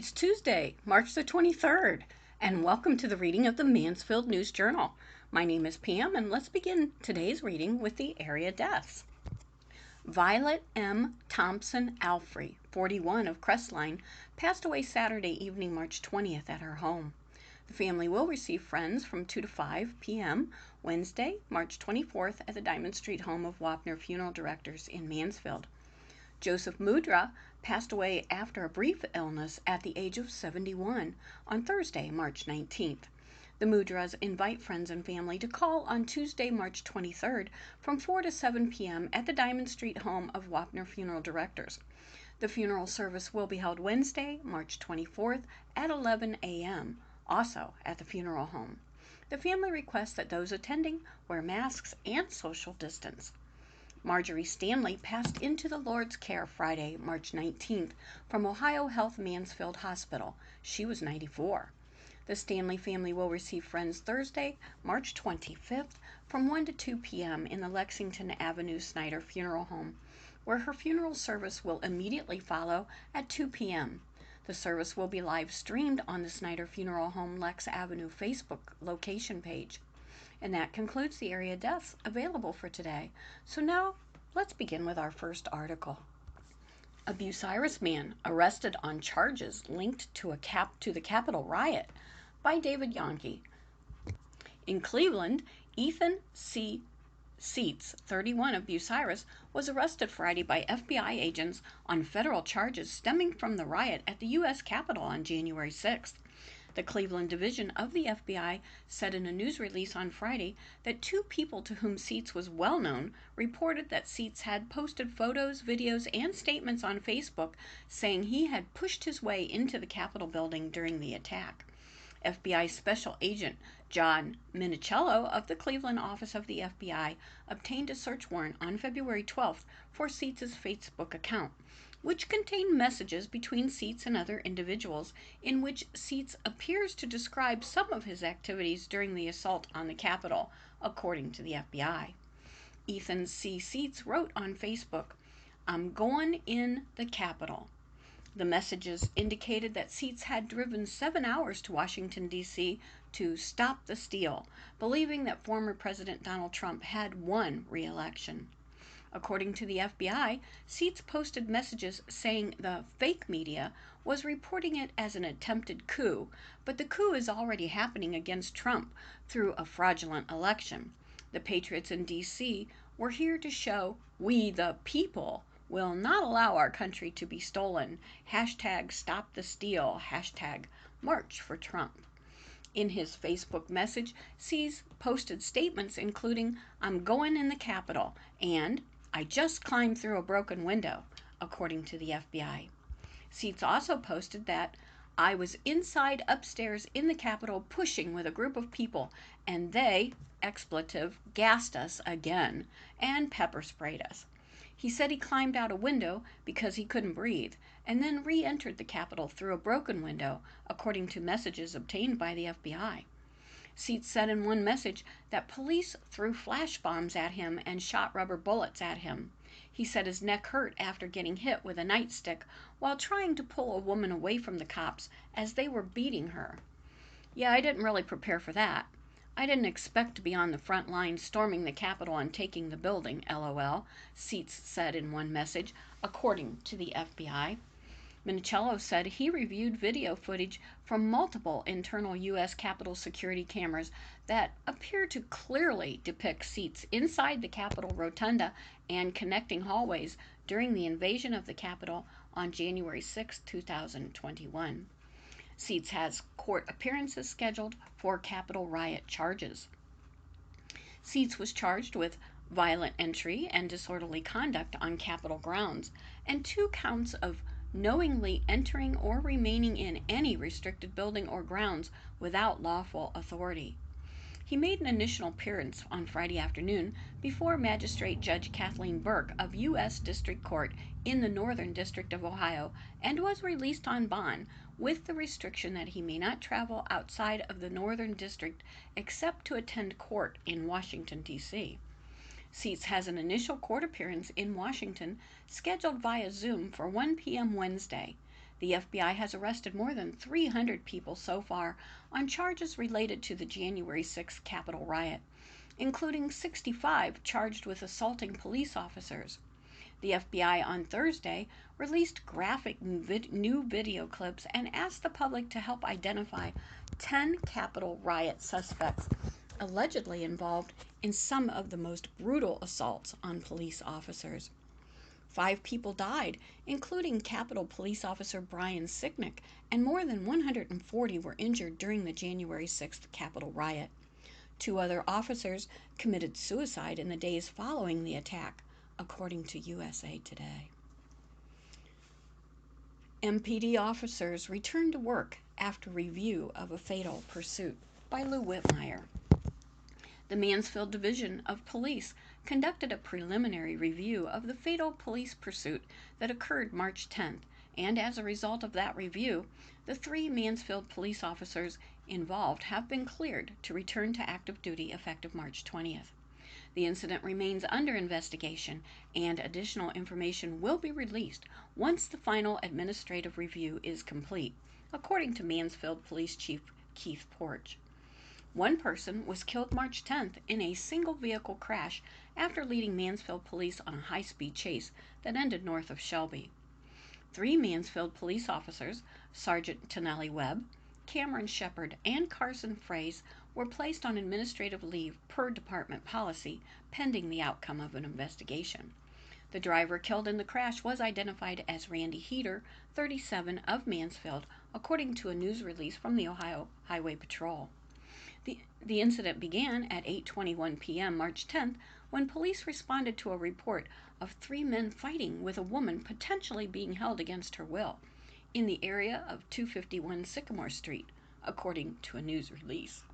It's Tuesday, March the 23rd, and welcome to the reading of the Mansfield News Journal. My name is Pam, and let's begin today's reading with the area deaths. Violet M. Thompson Alfrey, 41, of Crestline, passed away Saturday evening, March 20th, at her home. The family will receive friends from 2 to 5 p.m. Wednesday, March 24th, at the Diamond Street home of Wapner Funeral Directors in Mansfield. Joseph Mudra passed away after a brief illness at the age of 71 on Thursday, March 19th. The Mudras invite friends and family to call on Tuesday, March 23rd from 4 to 7 p.m. at the Diamond Street home of Wapner Funeral Directors. The funeral service will be held Wednesday, March 24th at 11 a.m., also at the funeral home. The family requests that those attending wear masks and social distance. Marjorie Stanley passed into the Lord's care Friday, March 19th, from Ohio Health Mansfield Hospital. She was 94. The Stanley family will receive friends Thursday, March 25th, from 1 to 2 p.m. in the Lexington Avenue Snyder Funeral Home, where her funeral service will immediately follow at 2 p.m. The service will be live streamed on the Snyder Funeral Home Lex Avenue Facebook location page. And that concludes the area deaths available for today. So now let's begin with our first article. A Bucyrus man arrested on charges linked to the Capitol riot, by David Yonke. In Cleveland, Ethan C. Seats, 31, of Bucyrus, was arrested Friday by FBI agents on federal charges stemming from the riot at the U.S. Capitol on January 6th. The Cleveland division of the FBI said in a news release on Friday that two people to whom Seats was well known reported that Seats had posted photos, videos, and statements on Facebook saying he had pushed his way into the Capitol building during the attack. FBI Special Agent John Minicello of the Cleveland office of the FBI obtained a search warrant on February 12th for Seats' Facebook account, which contained messages between Seats and other individuals in which Seats appears to describe some of his activities during the assault on the Capitol, according to the FBI. Ethan C. Seats wrote on Facebook, "I'm going in the Capitol." The messages indicated that Seats had driven 7 hours to Washington, D.C. to stop the steal, believing that former President Donald Trump had won re-election. According to the FBI, Seats posted messages saying the fake media was reporting it as an attempted coup, but the coup is already happening against Trump through a fraudulent election. The patriots in D.C. were here to show we the people will not allow our country to be stolen. Hashtag stop the steal. Hashtag march for Trump. In his Facebook message, Seats posted statements including, "I'm going in the Capitol," and "I just climbed through a broken window," according to the FBI. Seats also posted that, "I was inside upstairs in the Capitol pushing with a group of people, and they, expletive, gassed us again and pepper sprayed us." He said he climbed out a window because he couldn't breathe, and then re-entered the Capitol through a broken window, according to messages obtained by the FBI. Seats said in one message that police threw flash bombs at him and shot rubber bullets at him. He said his neck hurt after getting hit with a nightstick while trying to pull a woman away from the cops as they were beating her. "Yeah, I didn't really prepare for that. I didn't expect to be on the front line storming the Capitol and taking the building, LOL," Seats said in one message, according to the FBI. Minicello said he reviewed video footage from multiple internal U.S. Capitol security cameras that appear to clearly depict Seats inside the Capitol rotunda and connecting hallways during the invasion of the Capitol on January 6, 2021. Seats has court appearances scheduled for Capitol riot charges. Seats was charged with violent entry and disorderly conduct on Capitol grounds and 2 counts of knowingly entering or remaining in any restricted building or grounds without lawful authority. He made an initial appearance on Friday afternoon before Magistrate Judge Kathleen Burke of U.S. District Court in the Northern District of Ohio and was released on bond with the restriction that he may not travel outside of the Northern District except to attend court in Washington, D.C. Seats has an initial court appearance in Washington scheduled via Zoom for 1 p.m. Wednesday. The FBI has arrested more than 300 people so far on charges related to the January 6th Capitol riot, including 65 charged with assaulting police officers. The FBI on Thursday released graphic new video clips and asked the public to help identify 10 Capitol riot suspects allegedly involved in some of the most brutal assaults on police officers. 5 people died, including Capitol Police Officer Brian Sicknick, and more than 140 were injured during the January 6th Capitol riot. 2 other officers committed suicide in the days following the attack, according to USA Today. MPD officers returned to work after review of a fatal pursuit, by Lou Whitmire. The Mansfield Division of Police conducted a preliminary review of the fatal police pursuit that occurred March 10th, and as a result of that review, the 3 Mansfield police officers involved have been cleared to return to active duty effective March 20th. The incident remains under investigation, and additional information will be released once the final administrative review is complete, according to Mansfield Police Chief Keith Porch. 1 person was killed March 10th in a single vehicle crash after leading Mansfield police on a high-speed chase that ended north of Shelby. 3 Mansfield police officers, Sergeant Tonelli Webb, Cameron Shepard, and Carson Fraze, were placed on administrative leave per department policy, pending the outcome of an investigation. The driver killed in the crash was identified as Randy Heater, 37, of Mansfield, according to a news release from the Ohio Highway Patrol. The incident began at 8:21 p.m. March 10th when police responded to a report of 3 men fighting with a woman potentially being held against her will in the area of 251 Sycamore Street, according to a news release.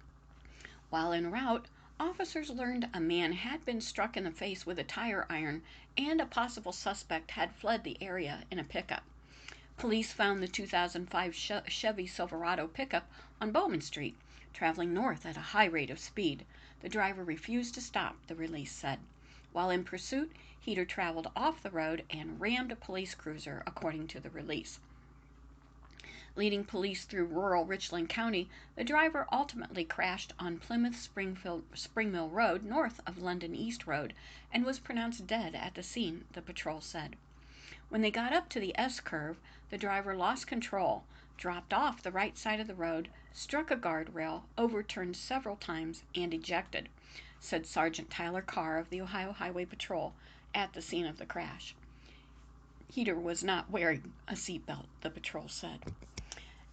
While en route, officers learned a man had been struck in the face with a tire iron and a possible suspect had fled the area in a pickup. Police found the 2005 Chevy Silverado pickup on Bowman Street, traveling north at a high rate of speed. The driver refused to stop, the release said. While in pursuit, Heater traveled off the road and rammed a police cruiser, according to the release. Leading police through rural Richland County, the driver ultimately crashed on Plymouth Spring Mill Road north of London East Road and was pronounced dead at the scene, the patrol said. When they got up to the S-curve, the driver lost control, dropped off the right side of the road, struck a guardrail, overturned several times, and ejected, said Sergeant Tyler Carr of the Ohio Highway Patrol at the scene of the crash. Heater was not wearing a seatbelt, the patrol said.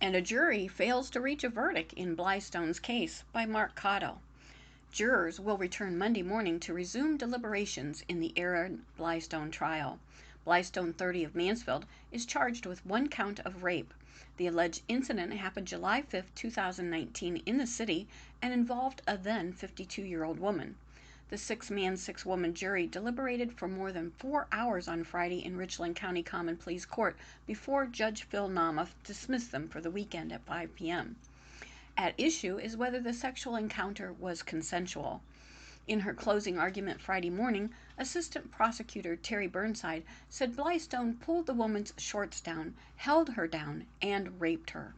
And a jury fails to reach a verdict in Blystone's case, by Mark Cotto. Jurors will return Monday morning to resume deliberations in the Aaron Blystone trial. Blystone, 30, of Mansfield, is charged with 1 count of rape. The alleged incident happened July 5, 2019 in the city and involved a then 52-year-old woman. The 6-man, 6-woman jury deliberated for more than 4 hours on Friday in Richland County Common Pleas Court before Judge Phil Namath dismissed them for the weekend at 5 p.m. At issue is whether the sexual encounter was consensual. In her closing argument Friday morning, Assistant Prosecutor Terry Burnside said Blystone pulled the woman's shorts down, held her down, and raped her.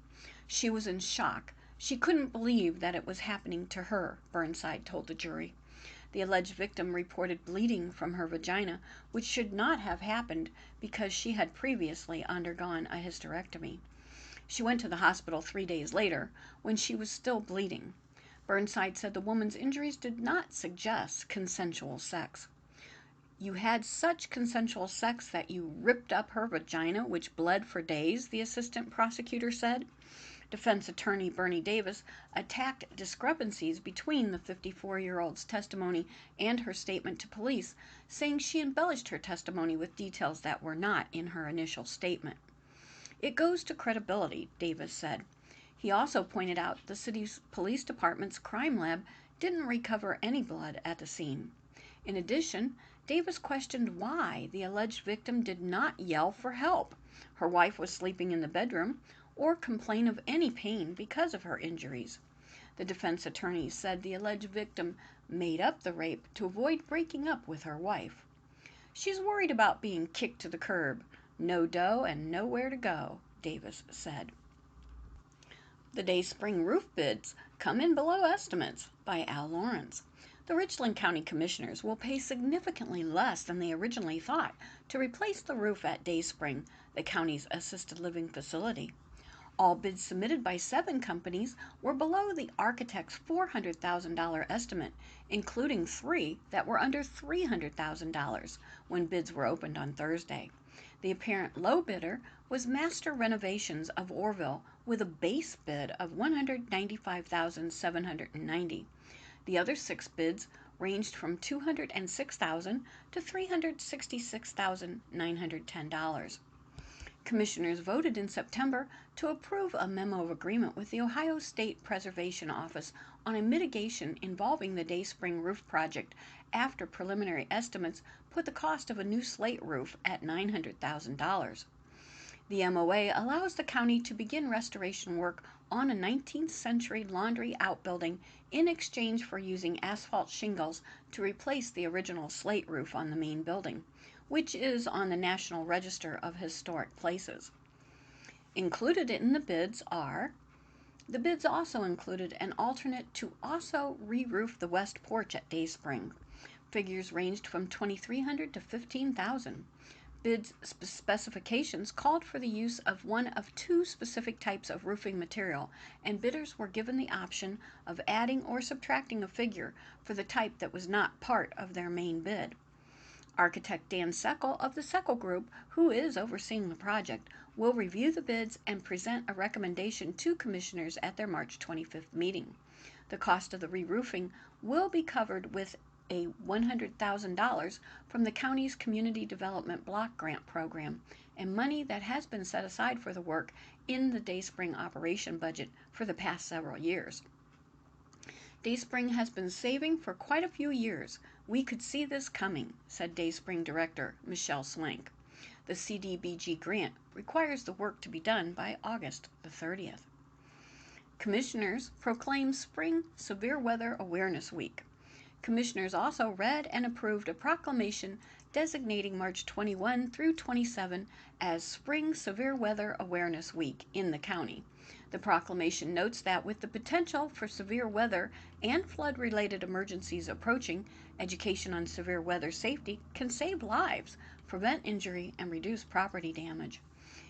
She was in shock. She couldn't believe that it was happening to her, Burnside told the jury. The alleged victim reported bleeding from her vagina, which should not have happened because she had previously undergone a hysterectomy. She went to the hospital 3 days later when she was still bleeding. Burnside said the woman's injuries did not suggest consensual sex. You had such consensual sex that you ripped up her vagina, which bled for days, the assistant prosecutor said. Defense attorney Bernie Davis attacked discrepancies between the 54-year-old's testimony and her statement to police, saying she embellished her testimony with details that were not in her initial statement. It goes to credibility, Davis said. He also pointed out the city's police department's crime lab didn't recover any blood at the scene. In addition, Davis questioned why the alleged victim did not yell for help. Her wife was sleeping in the bedroom, or complain of any pain because of her injuries. The defense attorney said the alleged victim made up the rape to avoid breaking up with her wife. She's worried about being kicked to the curb. No dough and nowhere to go, Davis said. The Dayspring roof bids come in below estimates by Al Lawrence. The Richland County Commissioners will pay significantly less than they originally thought to replace the roof at Dayspring, the county's assisted living facility. All bids submitted by 7 companies were below the architect's $400,000 estimate, including 3 that were under $300,000 when bids were opened on Thursday. The apparent low bidder was Master Renovations of Orrville with a base bid of $195,790. The other 6 bids ranged from $206,000 to $366,910. Commissioners voted in September to approve a memo of agreement with the Ohio State Preservation Office on a mitigation involving the Dayspring roof project after preliminary estimates put the cost of a new slate roof at $900,000. The MOA allows the county to begin restoration work on a 19th century laundry outbuilding in exchange for using asphalt shingles to replace the original slate roof on the main building, which is on the National Register of Historic Places. Included in the bids also included an alternate to also re-roof the west porch at Dayspring. Figures ranged from $2,300 to $15,000. Bids specifications called for the use of one of 2 specific types of roofing material, and bidders were given the option of adding or subtracting a figure for the type that was not part of their main bid. Architect Dan Seckel of the Seckel Group, who is overseeing the project, will review the bids and present a recommendation to commissioners at their March 25th meeting. The cost of the re-roofing will be covered with a $100,000 from the county's Community Development Block Grant Program and money that has been set aside for the work in the Dayspring operation budget for the past several years. Dayspring has been saving for quite a few years. We could see this coming, said Dayspring Director Michelle Swank. The CDBG grant requires the work to be done by August the 30th. Commissioners proclaim Spring Severe Weather Awareness Week. Commissioners also read and approved a proclamation designating March 21 through 27 as Spring Severe Weather Awareness Week in the county. The proclamation notes that with the potential for severe weather and flood-related emergencies approaching, education on severe weather safety can save lives, prevent injury, and reduce property damage.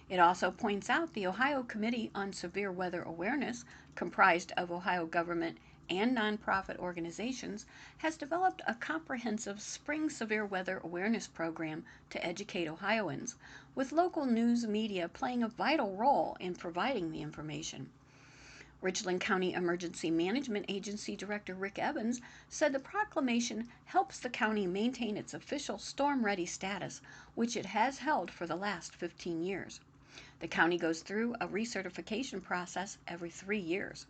It also points out the Ohio Committee on Severe Weather Awareness, comprised of Ohio government and nonprofit organizations, has developed a comprehensive spring severe weather awareness program to educate Ohioans, with local news media playing a vital role in providing the information. Richland County Emergency Management Agency Director Rick Evans said the proclamation helps the county maintain its official storm-ready status, which it has held for the last 15 years. The county goes through a recertification process every 3 years.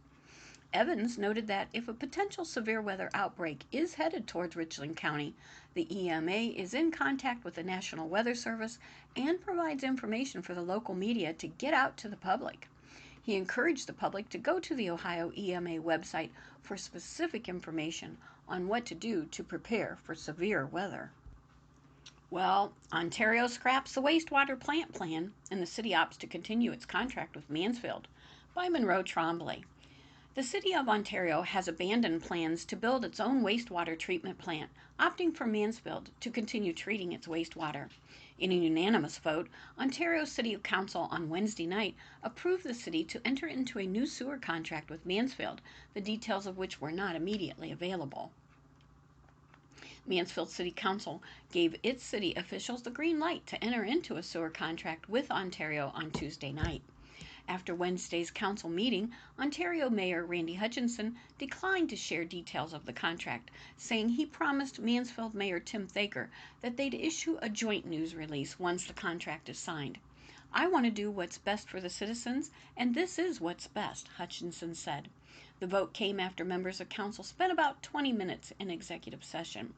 Evans noted that if a potential severe weather outbreak is headed towards Richland County, the EMA is in contact with the National Weather Service and provides information for the local media to get out to the public. He encouraged the public to go to the Ohio EMA website for specific information on what to do to prepare for severe weather. Well, Ontario scraps the wastewater plant plan, and the city opts to continue its contract with Mansfield, by Monroe Trombley. The City of Ontario has abandoned plans to build its own wastewater treatment plant, opting for Mansfield to continue treating its wastewater. In a unanimous vote, Ontario City Council on Wednesday night approved the city to enter into a new sewer contract with Mansfield, the details of which were not immediately available. Mansfield City Council gave its city officials the green light to enter into a sewer contract with Ontario on Tuesday night. After Wednesday's council meeting, Ontario Mayor Randy Hutchinson declined to share details of the contract, saying he promised Mansfield Mayor Tim Thaker that they'd issue a joint news release once the contract is signed. "I want to do what's best for the citizens, and this is what's best," Hutchinson said. The vote came after members of council spent about 20 minutes in executive session.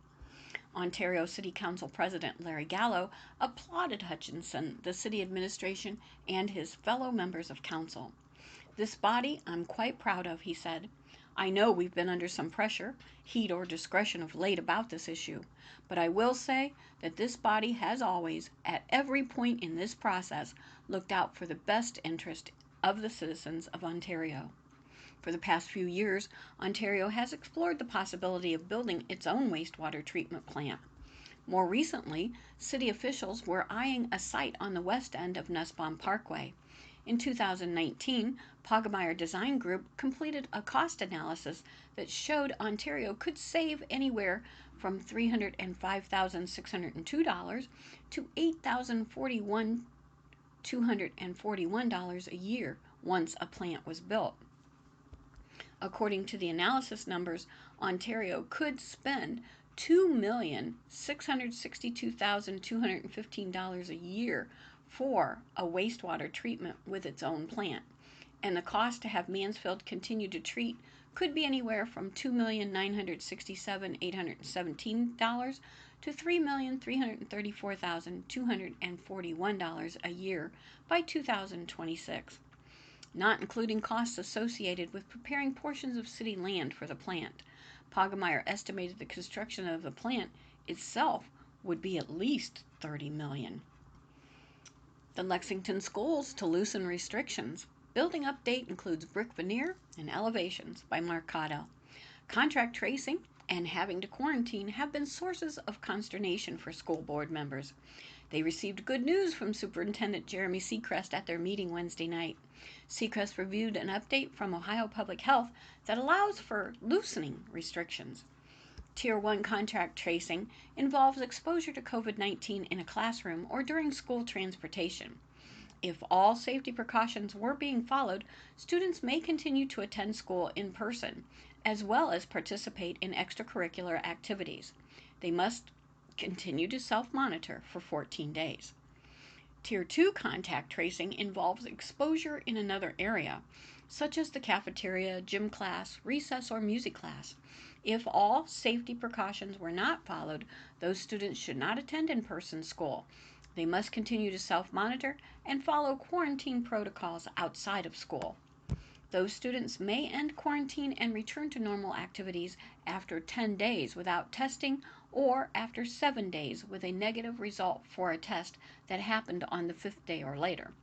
Ontario City Council President Larry Gallo applauded Hutchinson, the city administration, and his fellow members of council. "This body I'm quite proud of," he said. I know we've been under some pressure, heat, or discretion of late about this issue, but I will say that this body has always, at every point in this process, looked out for the best interest of the citizens of Ontario. For the past few years, Ontario has explored the possibility of building its own wastewater treatment plant. More recently, city officials were eyeing a site on the west end of Nussbaum Parkway. In 2019, Poggemeyer Design Group completed a cost analysis that showed Ontario could save anywhere from $305,602 to $8,041,241 a year once a plant was built. According to the analysis numbers, Ontario could spend $2,662,215 a year for a wastewater treatment with its own plant, and the cost to have Mansfield continue to treat could be anywhere from $2,967,817 to $3,334,241 a year by 2026, not including costs associated with preparing portions of city land for the plant. Poggemeyer estimated the construction of the plant itself would be at least $30 million. The Lexington schools to loosen restrictions. Building update includes brick veneer and elevations by Mark Cotto. Contact tracing and having to quarantine have been sources of consternation for school board members. They received good news from Superintendent Jeremy Seacrest at their meeting Wednesday night. Seacrest reviewed an update from Ohio Public Health that allows for loosening restrictions. Tier 1 contact tracing involves exposure to COVID-19 in a classroom or during school transportation. If all safety precautions were being followed, students may continue to attend school in person, as well as participate in extracurricular activities. They must continue to self-monitor for 14 days. Tier 2 contact tracing involves exposure in another area, such as the cafeteria, gym class, recess, or music class. If all safety precautions were not followed, those students should not attend in-person school. They must continue to self-monitor and follow quarantine protocols outside of school. Those students may end quarantine and return to normal activities after 10 days without testing or after 7 days with a negative result for a test that happened on the 5th day or later.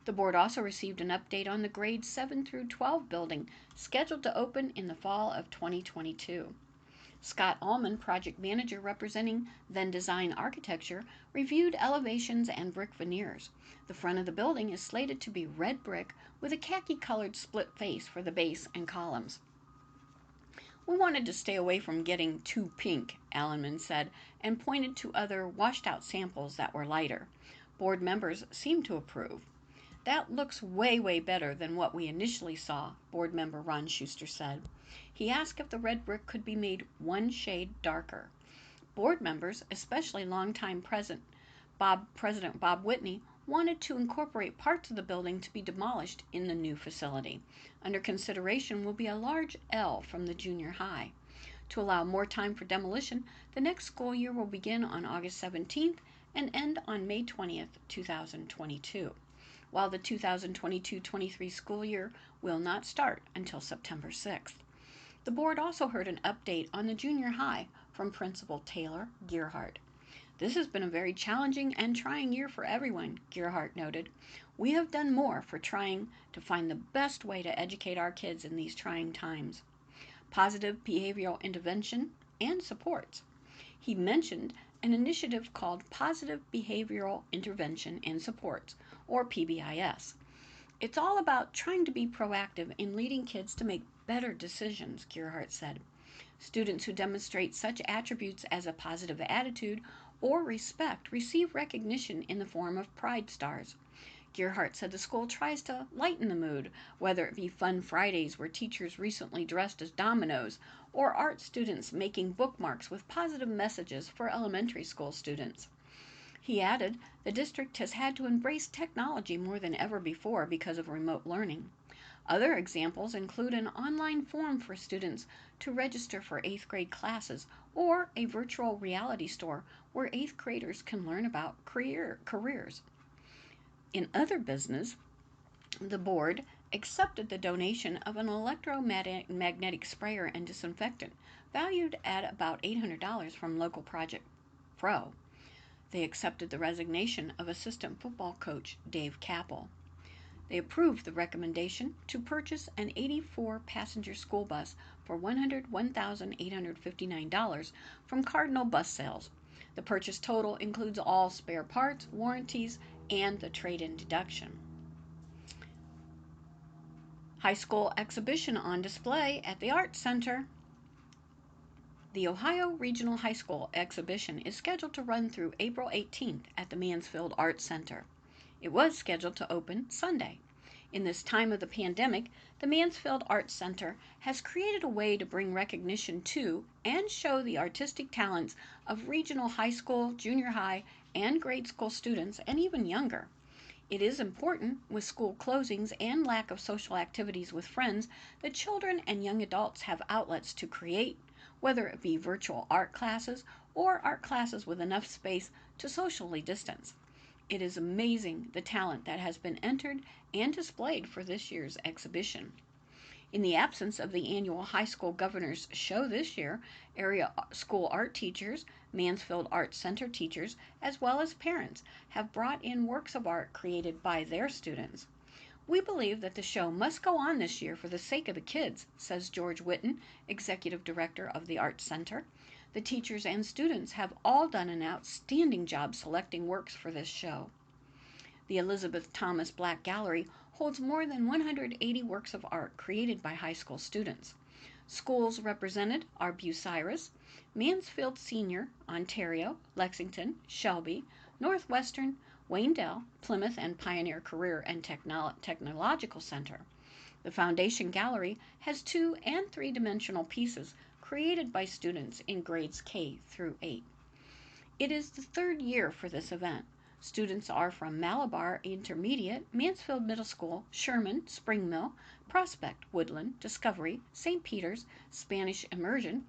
The board also received an update on the grades 7 through 12 building scheduled to open in the fall of 2022. Scott Allman, project manager representing Then Design Architecture, reviewed elevations and brick veneers. The front of the building is slated to be red brick with a khaki-colored split face for the base and columns. We wanted to stay away from getting too pink, Allenman said, and pointed to other washed-out samples that were lighter. Board members seemed to approve. That looks way better than what we initially saw, board member Ron Schuster said. He asked if the red brick could be made one shade darker. Board members, especially longtime President Bob Whitney, wanted to incorporate parts of the building to be demolished in the new facility. Under consideration will be a large L from the junior high. To allow more time for demolition, the next school year will begin on August 17th and end on May 20th, 2022, while the 2022-23 school year will not start until September 6th. The board also heard an update on the junior high from Principal Taylor Gearhart. This has been a very challenging and trying year for everyone, Gearhart noted. We have done more for trying to find the best way to educate our kids in these trying times. Positive behavioral intervention and supports. He mentioned an initiative called Positive Behavioral Intervention and Supports, or PBIS. It's all about trying to be proactive in leading kids to make better decisions, Gearhart said. Students who demonstrate such attributes as a positive attitude or respect receive recognition in the form of Pride Stars. Gearhart said the school tries to lighten the mood, whether it be Fun Fridays where teachers recently dressed as dominoes, or art students making bookmarks with positive messages for elementary school students. He added, the district has had to embrace technology more than ever before because of remote learning. Other examples include an online form for students to register for 8th grade classes or a virtual reality store where 8th graders can learn about careers. In other business, the board accepted the donation of an electromagnetic sprayer and disinfectant valued at about $800 from local Project Pro. They accepted the resignation of assistant football coach Dave Capel. They approved the recommendation to purchase an 84-passenger school bus for $101,859 from Cardinal Bus Sales. The purchase total includes all spare parts, warranties, and the trade-in deduction. High school exhibition on display at the Arts Center. The Ohio Regional High School exhibition is scheduled to run through April 18th at the Mansfield Arts Center. It was scheduled to open Sunday. In this time of the pandemic, the Mansfield Arts Center has created a way to bring recognition to and show the artistic talents of regional high school, junior high, and grade school students, and even younger. It is important, with school closings and lack of social activities with friends, that children and young adults have outlets to create, whether it be virtual art classes or art classes with enough space to socially distance. It is amazing the talent that has been entered and displayed for this year's exhibition. In the absence of the annual high school governor's show this year, area school art teachers, Mansfield Arts Center teachers, as well as parents, have brought in works of art created by their students. We believe that the show must go on this year for the sake of the kids, says George Witten, Executive Director of the Arts Center. The teachers and students have all done an outstanding job selecting works for this show. The Elizabeth Thomas Black Gallery holds more than 180 works of art created by high school students. Schools represented are Bucyrus, Mansfield Senior, Ontario, Lexington, Shelby, Northwestern, Wayndell, Plymouth, and Pioneer Career and Technological Center. The Foundation Gallery has 2- and 3-dimensional pieces created by students in grades K through 8. It is the 3rd year for this event. Students are from Malabar Intermediate, Mansfield Middle School, Sherman, Spring Mill, Prospect, Woodland, Discovery, St. Peter's, Spanish Immersion,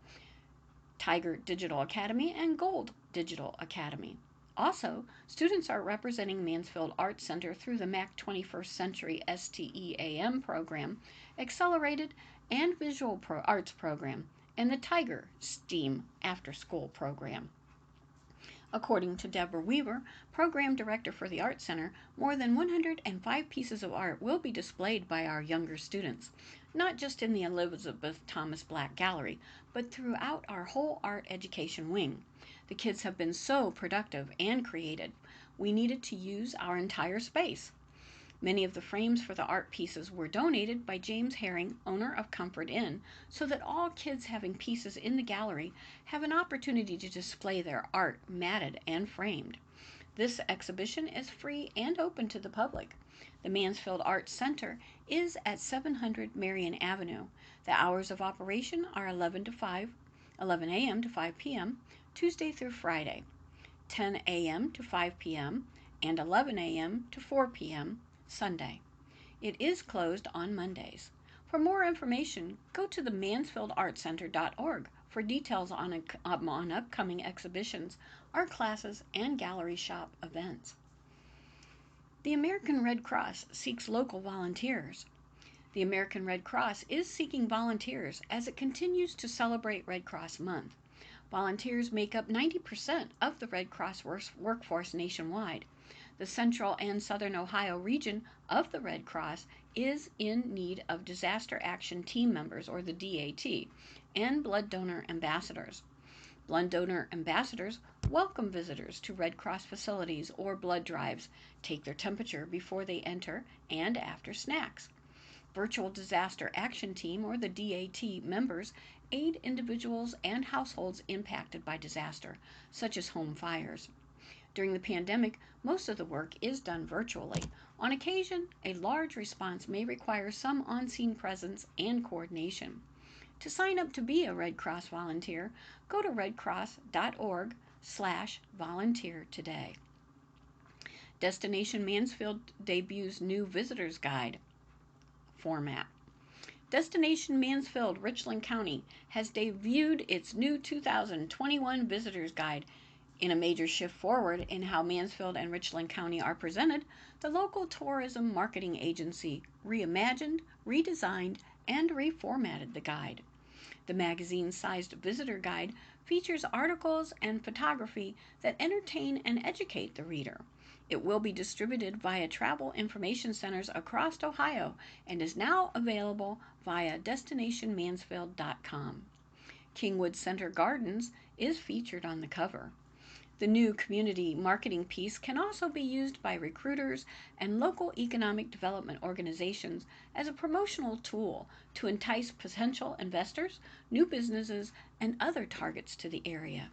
Tiger Digital Academy, and Gold Digital Academy. Also, students are representing Mansfield Arts Center through the MAC 21st Century STEAM program, Accelerated and Visual Arts program, and the Tiger STEAM After School program. According to Deborah Weaver, Program Director for the Art Center, more than 105 pieces of art will be displayed by our younger students, not just in the Elizabeth Thomas Black Gallery, but throughout our whole art education wing. The kids have been so productive and creative. We needed to use our entire space. Many of the frames for the art pieces were donated by James Herring, owner of Comfort Inn, so that all kids having pieces in the gallery have an opportunity to display their art matted and framed. This exhibition is free and open to the public. The Mansfield Arts Center is at 700 Marion Avenue. The hours of operation are 11 a.m. to 5 p.m., Tuesday through Friday, 10 a.m. to 5 p.m., and 11 a.m. to 4 p.m., Sunday. It is closed on Mondays. For more information, go to the mansfieldartscenter.org for details on upcoming exhibitions, art classes, and gallery shop events. The American Red Cross seeks local volunteers. The American Red Cross is seeking volunteers as it continues to celebrate Red Cross Month. Volunteers make up 90% of the Red Cross workforce nationwide. The Central and Southern Ohio region of the Red Cross is in need of Disaster Action Team members, or the DAT, and blood donor ambassadors. Blood donor ambassadors welcome visitors to Red Cross facilities or blood drives, take their temperature before they enter and after snacks. Virtual Disaster Action Team, or the DAT, members aid individuals and households impacted by disaster, such as home fires. During the pandemic, most of the work is done virtually. On occasion, a large response may require some on-scene presence and coordination. To sign up to be a Red Cross volunteer, go to redcross.org/volunteer today. Destination Mansfield debuts new Visitor's Guide format. Destination Mansfield Richland County has debuted its new 2021 Visitor's Guide. In a major shift forward in how Mansfield and Richland County are presented, the local tourism marketing agency reimagined, redesigned, and reformatted the guide. The magazine-sized visitor guide features articles and photography that entertain and educate the reader. It will be distributed via travel information centers across Ohio and is now available via destinationmansfield.com. Kingwood Center Gardens is featured on the cover. The new community marketing piece can also be used by recruiters and local economic development organizations as a promotional tool to entice potential investors, new businesses, and other targets to the area.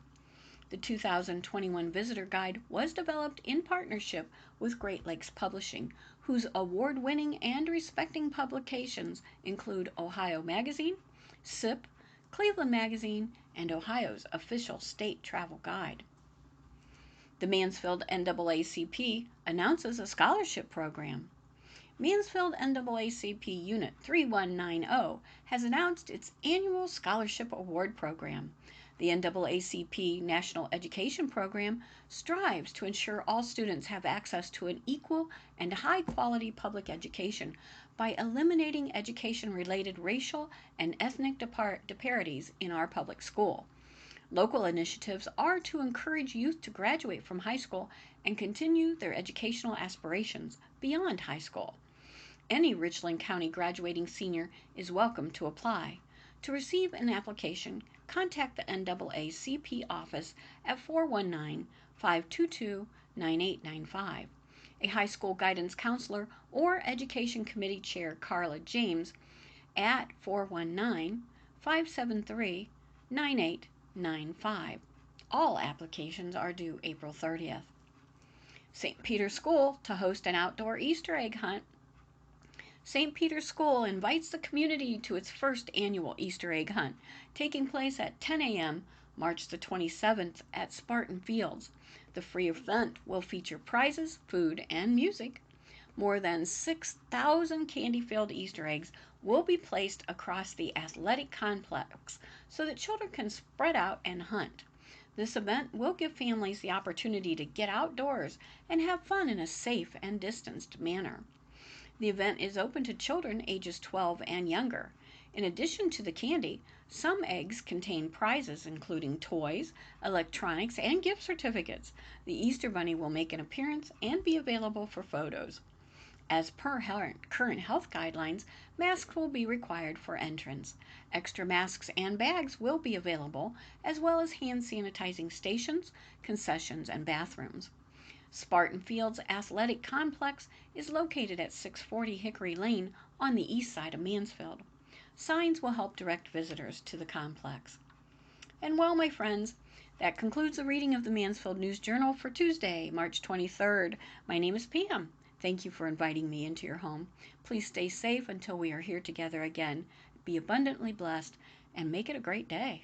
The 2021 Visitor Guide was developed in partnership with Great Lakes Publishing, whose award-winning and respecting publications include Ohio Magazine, SIP, Cleveland Magazine, and Ohio's official state travel guide. The Mansfield NAACP announces a scholarship program. Mansfield NAACP Unit 3190 has announced its annual scholarship award program. The NAACP National Education Program strives to ensure all students have access to an equal and high-quality public education by eliminating education-related racial and ethnic disparities in our public school. Local initiatives are to encourage youth to graduate from high school and continue their educational aspirations beyond high school. Any Richland County graduating senior is welcome to apply. To receive an application, contact the NAACP office at 419-522-9895. A high school guidance counselor or education committee chair, Carla James, at 419-573-9895. All applications are due April 30th. St. Peter's School to host an outdoor Easter egg hunt. St. Peter's School invites the community to its first annual Easter egg hunt, taking place at 10 a.m. March the 27th at Spartan Fields. The free event will feature prizes, food, and music. More than 6,000 candy-filled Easter eggs will be placed across the athletic complex so that children can spread out and hunt. This event will give families the opportunity to get outdoors and have fun in a safe and distanced manner. The event is open to children ages 12 and younger. In addition to the candy, some eggs contain prizes including toys, electronics, and gift certificates. The Easter Bunny will make an appearance and be available for photos. As per current health guidelines, masks will be required for entrance. Extra masks and bags will be available, as well as hand sanitizing stations, concessions, and bathrooms. Spartan Fields Athletic Complex is located at 640 Hickory Lane on the east side of Mansfield. Signs will help direct visitors to the complex. And well, my friends, that concludes the reading of the Mansfield News Journal for Tuesday, March 23rd. My name is Pam. Thank you for inviting me into your home. Please stay safe until we are here together again. Be abundantly blessed and make it a great day.